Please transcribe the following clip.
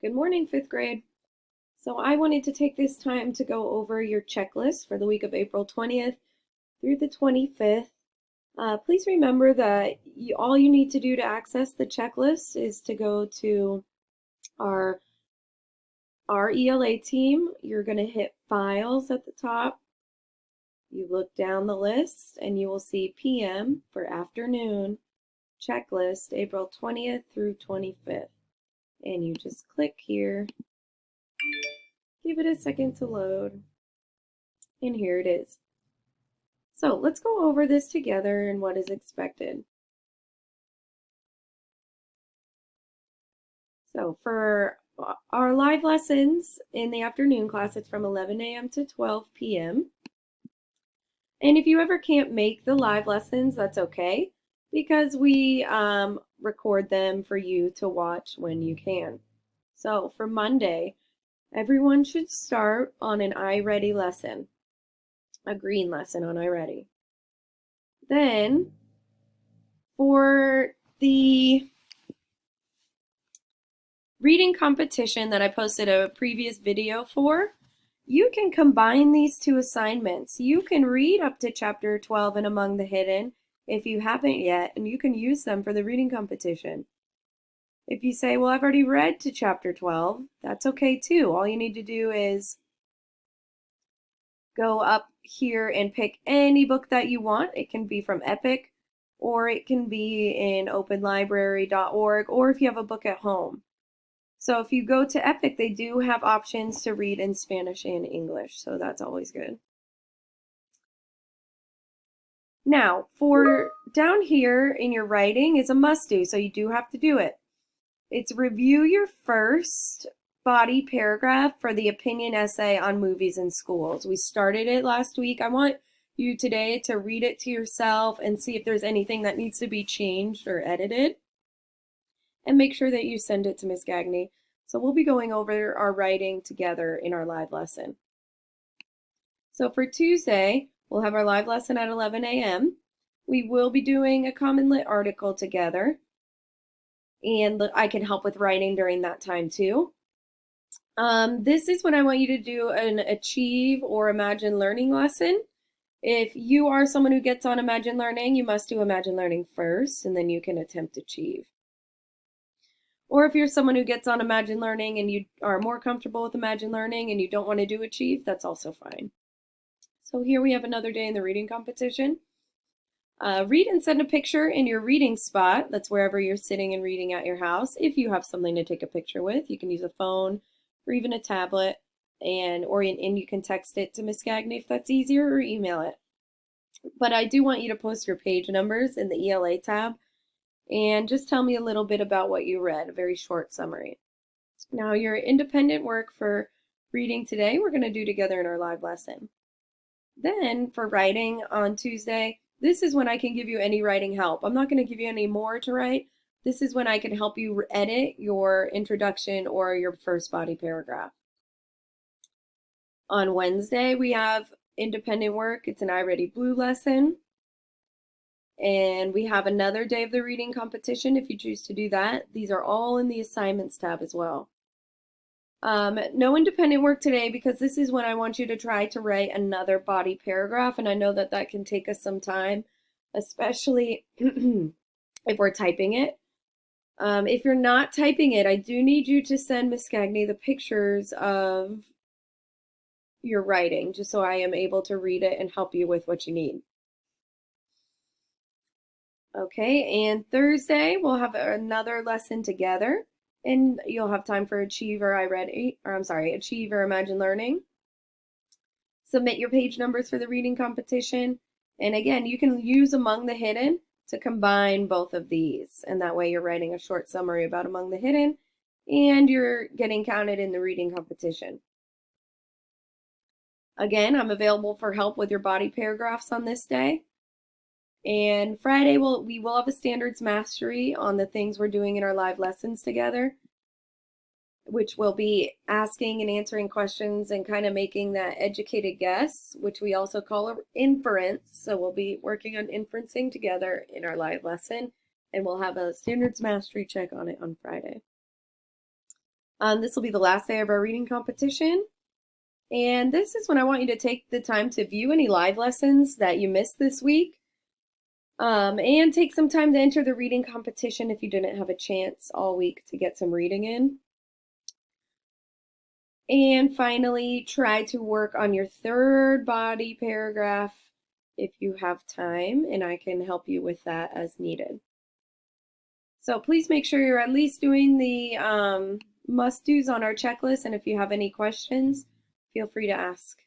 Good morning, fifth grade. So I wanted to take this time to go over your checklist for the week of April 20th through the 25th. Please remember that all you need to do to access the checklist is to go to our ELA team. You're going to hit Files at the top. You look down the list and you will see PM for afternoon checklist, April 20th through 25th. And you just click here. Give it a second to load. And here it is. So let's go over this together and what is expected. So for our live lessons in the afternoon class, it's from 11 a.m. to 12 p.m. And if you ever can't make the live lessons, that's okay, because we record them for you to watch when you can. So for Monday, everyone should start on an iReady lesson, a green lesson on iReady. Then for the reading competition that I posted a previous video for, you can combine these two assignments. You can read up to chapter 12 and Among the Hidden if you haven't yet, and you can use them for the reading competition. If you say, well, I've already read to chapter 12, that's okay too. All you need to do is go up here and pick any book that you want. It can be from Epic, or it can be in openlibrary.org, or if you have a book at home. So if you go to Epic, they do have options to read in Spanish and English, so that's always good. Now, for down here in your writing is a must-do, so you do have to do it. It's review your first body paragraph for the opinion essay on movies in schools. We started it last week. I want you today to read it to yourself and see if there's anything that needs to be changed or edited. And make sure that you send it to Miss Gagney. So we'll be going over our writing together in our live lesson. So for Tuesday, we'll have our live lesson at 11 a.m. We will be doing a Common Lit article together, and I can help with writing during that time too. This is when I want you to do an Achieve or Imagine Learning lesson. If you are someone who gets on Imagine Learning, you must do Imagine Learning first, and then you can attempt Achieve. Or if you're someone who gets on Imagine Learning and you are more comfortable with Imagine Learning and you don't want to do Achieve, that's also fine. So here we have another day in the reading competition. Read and send a picture in your reading spot. That's wherever you're sitting and reading at your house. If you have something to take a picture with, you can use a phone or even a tablet, and you can text it to Miss Gagney if that's easier, or email it. But I do want you to post your page numbers in the ELA tab, and just tell me a little bit about what you read, a very short summary. Now, your independent work for reading today, we're going to do together in our live lesson. Then for writing on Tuesday, this is when I can give you any writing help. I'm not going to give you any more to write. This is when I can help you edit your introduction or your first body paragraph. On Wednesday, we have independent work. It's an iReady Blue lesson. And we have another day of the reading competition if you choose to do that. These are all in the assignments tab as well. No independent work today, because this is when I want you to try to write another body paragraph, and I know that that can take us some time, especially if we're typing it. If you're not typing it, I do need you to send Miss Gagney the pictures of your writing, just so I am able to read it and help you with what you need. Okay, and Thursday we'll have another lesson together, and you'll have time for Achieve or Achieve or Imagine Learning. Submit your page numbers for the reading competition, and again, you can use Among the Hidden to combine both of these, and that way you're writing a short summary about Among the Hidden, and you're getting counted in the reading competition. Again, I'm available for help with your body paragraphs on this day. And Friday, we will have a standards mastery on the things we're doing in our live lessons together, which will be asking and answering questions and kind of making that educated guess, which we also call inference. So we'll be working on inferencing together in our live lesson, and we'll have a standards mastery check on it on Friday. This will be the last day of our reading competition. And this is when I want you to take the time to view any live lessons that you missed this week. And take some time to enter the reading competition if you didn't have a chance all week to get some reading in. And finally, try to work on your third body paragraph if you have time, and I can help you with that as needed. So please make sure you're at least doing the must-dos on our checklist, and if you have any questions, feel free to ask.